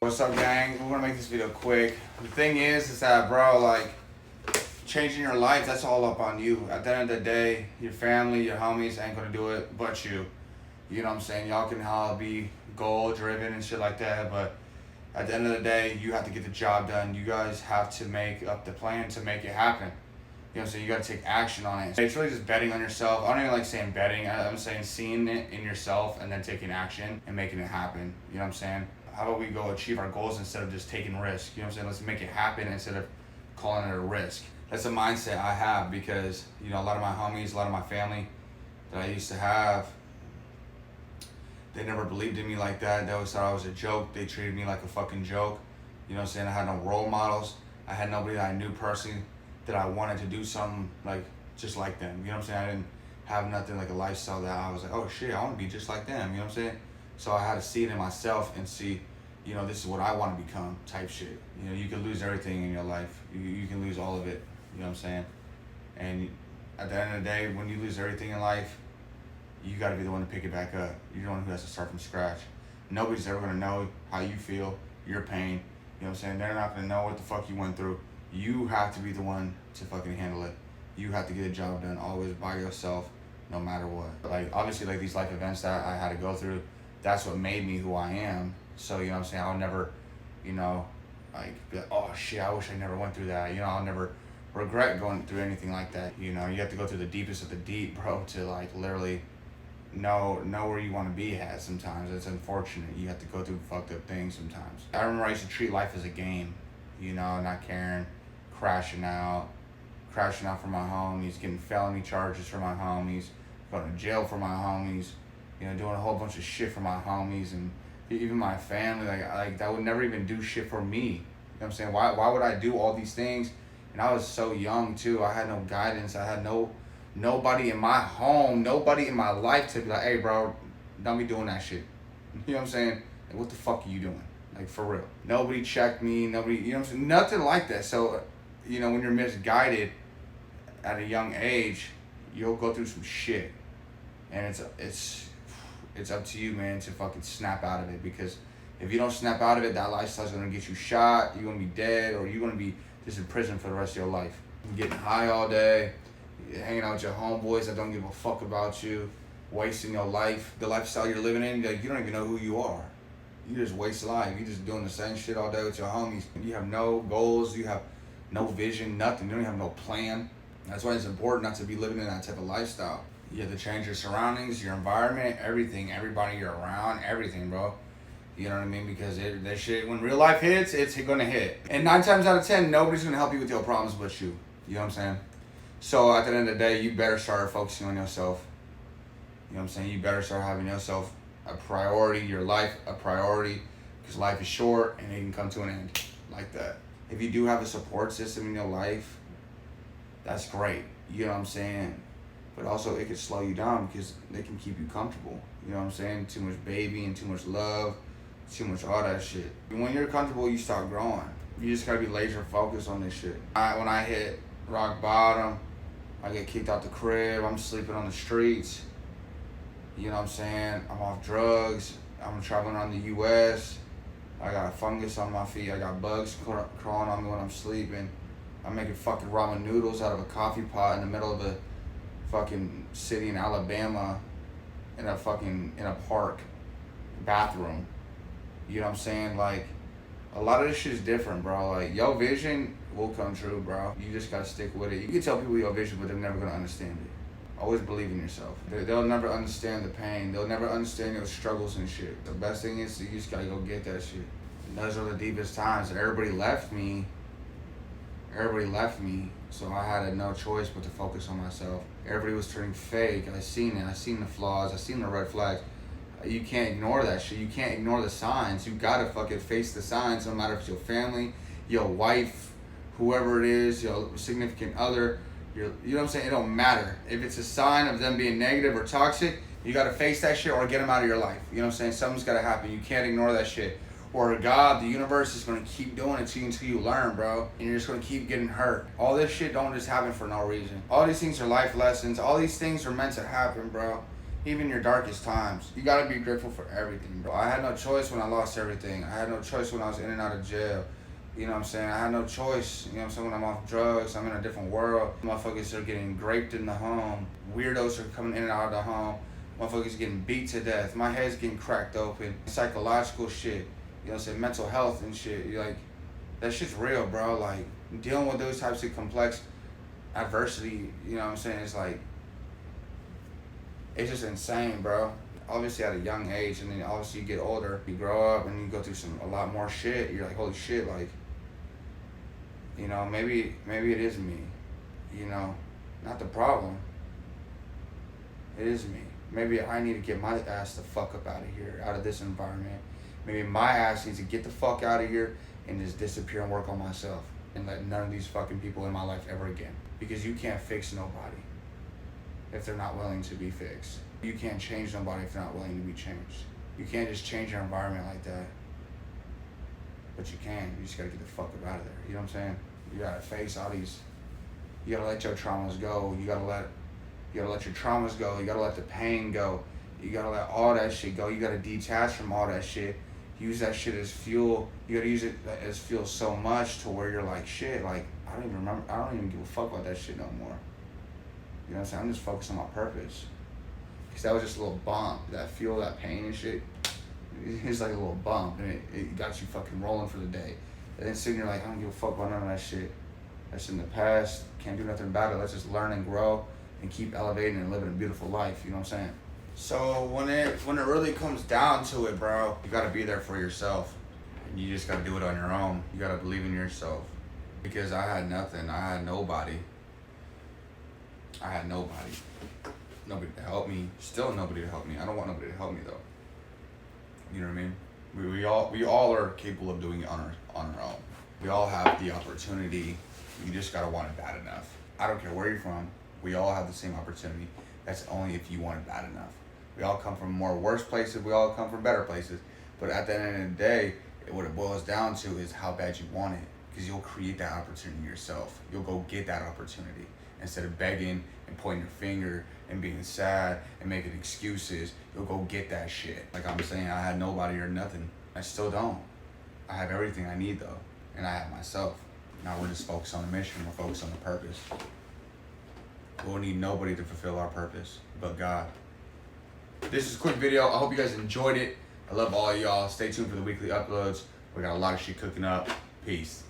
What's up, gang? We're gonna make this video quick. The thing is that, bro, like, changing your life, that's all up on you. At the end of the day, your family, your homies ain't gonna do it but you. You know what I'm saying? Y'all can all be goal driven and shit like that, but at the end of the day, you have to get the job done. You guys have to make up the plan to make it happen. You know what I'm saying? You gotta take action on it. It's really just betting on yourself. I don't even like saying betting. I'm saying seeing it in yourself and then taking action and making it happen. You know what I'm saying? How about we go achieve our goals instead of just taking risk? You know what I'm saying? Let's make it happen instead of calling it a risk. That's a mindset I have because, you know, a lot of my homies, a lot of my family that I used to have, they never believed in me like that. They always thought I was a joke. They treated me like a fucking joke. You know what I'm saying? I had no role models. I had nobody that I knew personally that I wanted to do something like just like them. You know what I'm saying? I didn't have nothing like a lifestyle that I was like, oh shit, I want to be just like them. You know what I'm saying? So I had to see it in myself and see, you know, this is what I want to become type shit. You know, you can lose everything in your life. You can lose all of it. You know what I'm saying? And at the end of the day, when you lose everything in life, you got to be the one to pick it back up. You're the one who has to start from scratch. Nobody's ever going to know how you feel, your pain. You know what I'm saying? They're not going to know what the fuck you went through. You have to be the one to fucking handle it. You have to get a job done always by yourself, no matter what. Like, obviously, like these life events that I had to go through, that's what made me who I am. So, you know what I'm saying? I'll never, you know, like, be like, oh shit, I wish I never went through that. You know, I'll never regret going through anything like that. You know, you have to go through the deepest of the deep, bro, to like literally know where you want to be at sometimes. It's unfortunate. You have to go through fucked up things sometimes. I remember I used to treat life as a game, you know, not caring, crashing out for my homies, getting felony charges for my homies, going to jail for my homies, you know, doing a whole bunch of shit for my homies and even my family. Like that would never even do shit for me. You know what I'm saying? Why would I do all these things? And I was so young too. I had no guidance. I had nobody in my home, nobody in my life to be like, hey bro, don't be doing that shit. You know what I'm saying? Like, what the fuck are you doing? Like, for real. Nobody checked me, nobody, you know what I'm saying? Nothing like that. So, you know, when you're misguided at a young age, you'll go through some shit. And it's up to you, man, to fucking snap out of it. Because if you don't snap out of it, that lifestyle's gonna get you shot, you're gonna be dead, or you're gonna be just in prison for the rest of your life. You're getting high all day, hanging out with your homeboys that don't give a fuck about you, wasting your life, the lifestyle you're living in. Like, you don't even know who you are. You just waste life. You just doing the same shit all day with your homies. You have no goals. You have no vision, nothing. You don't have no plan. That's why it's important not to be living in that type of lifestyle. You have to change your surroundings, your environment, everything, everybody you're around, everything, bro. You know what I mean? Because that shit, when real life hits, it's gonna hit. And 9 times out of 10, nobody's gonna help you with your problems but you. You know what I'm saying? So at the end of the day, you better start focusing on yourself. You know what I'm saying? You better start having yourself a priority, your life a priority, because life is short and it can come to an end like that. If you do have a support system in your life, that's great. You know what I'm saying? But also it can slow you down because they can keep you comfortable. You know what I'm saying? Too much baby and too much love, too much all that shit. When you're comfortable, you start growing. You just gotta be laser focused on this shit. When I hit rock bottom, I get kicked out the crib, I'm sleeping on the streets. You know what I'm saying? I'm off drugs, I'm traveling around the US. I got a fungus on my feet, I got bugs crawling on me when I'm sleeping. I'm making fucking ramen noodles out of a coffee pot in the middle of a fucking city in Alabama in a park bathroom. You know what I'm saying? Like, a lot of this shit is different, bro. Like, your vision will come true, bro. You just gotta stick with it. You can tell people your vision, but they're never gonna understand it. Always believe in yourself. They'll never understand the pain. They'll never understand your struggles and shit. The best thing is you just gotta go get that shit. And those are the deepest times. And everybody left me, so I had no choice but to focus on myself. Everybody was turning fake. I seen it. I seen the flaws. I seen the red flags. You can't ignore that shit. You can't ignore the signs. You gotta fucking face the signs, no matter if it's your family, your wife, whoever it is, your significant other, you know what I'm saying? It don't matter. If it's a sign of them being negative or toxic, you gotta face that shit or get them out of your life. You know what I'm saying? Something's gotta happen. You can't ignore that shit. Or God, the universe is gonna keep doing it to you until you learn, bro. And you're just gonna keep getting hurt. All this shit don't just happen for no reason. All these things are life lessons. All these things are meant to happen, bro. even your darkest times. You gotta be grateful for everything, bro. I had no choice when I lost everything. I had no choice when I was in and out of jail. You know what I'm saying? I had no choice. You know what I'm saying? When I'm off drugs, I'm in a different world. Motherfuckers are getting raped in the home. Weirdos are coming in and out of the home. Motherfuckers getting beat to death. My head's getting cracked open. Psychological shit. You know what I'm saying? Mental health and shit. You're like, that shit's real, bro. Like, dealing with those types of complex adversity, you know what I'm saying? It's like, it's just insane, bro. Obviously at a young age, and then obviously you get older, you grow up and you go through a lot more shit. You're like, holy shit, like, you know, maybe it is me, you know, not the problem. It is me. Maybe I need to get my ass the fuck up out of here, out of this environment. Maybe my ass needs to get the fuck out of here and just disappear and work on myself and let none of these fucking people in my life ever again. Because you can't fix nobody if they're not willing to be fixed. You can't change nobody if they're not willing to be changed. You can't just change your environment like that. But you can. You just gotta get the fuck up out of there. You know what I'm saying? You gotta face all these. You gotta let your traumas go. You gotta let your traumas go. You gotta let the pain go. You gotta let all that shit go. You gotta detach from all that shit. Use that shit as fuel. You gotta use it as fuel so much to where you're like, shit, like, I don't even give a fuck about that shit no more. You know what I'm saying? I'm just focused on my purpose. Because that was just a little bump. That fuel, that pain and shit, it's like a little bump. And it got you fucking rolling for the day. And then sitting there like, I don't give a fuck about none of that shit. That's in the past. Can't do nothing about it. Let's just learn and grow and keep elevating and living a beautiful life. You know what I'm saying? So when it really comes down to it, bro, you gotta be there for yourself. And you just gotta do it on your own. You gotta believe in yourself. Because I had nothing. I had nobody. Nobody to help me. Still nobody to help me. I don't want nobody to help me though. You know what I mean? We all are capable of doing it on our own. We all have the opportunity. You just gotta want it bad enough. I don't care where you're from. We all have the same opportunity. That's only if you want it bad enough. We all come from more worse places. We all come from better places. But at the end of the day, what it boils down to is how bad you want it. Because you'll create that opportunity yourself. You'll go get that opportunity. Instead of begging and pointing your finger and being sad and making excuses, you'll go get that shit. Like I'm saying, I had nobody or nothing. I still don't. I have everything I need though. And I have myself. Now we're just focused on the mission. We're focused on the purpose. We'll need nobody to fulfill our purpose but God. This is a quick video. I hope you guys enjoyed it. I love all of y'all. Stay tuned for the weekly uploads. We got a lot of shit cooking up. Peace.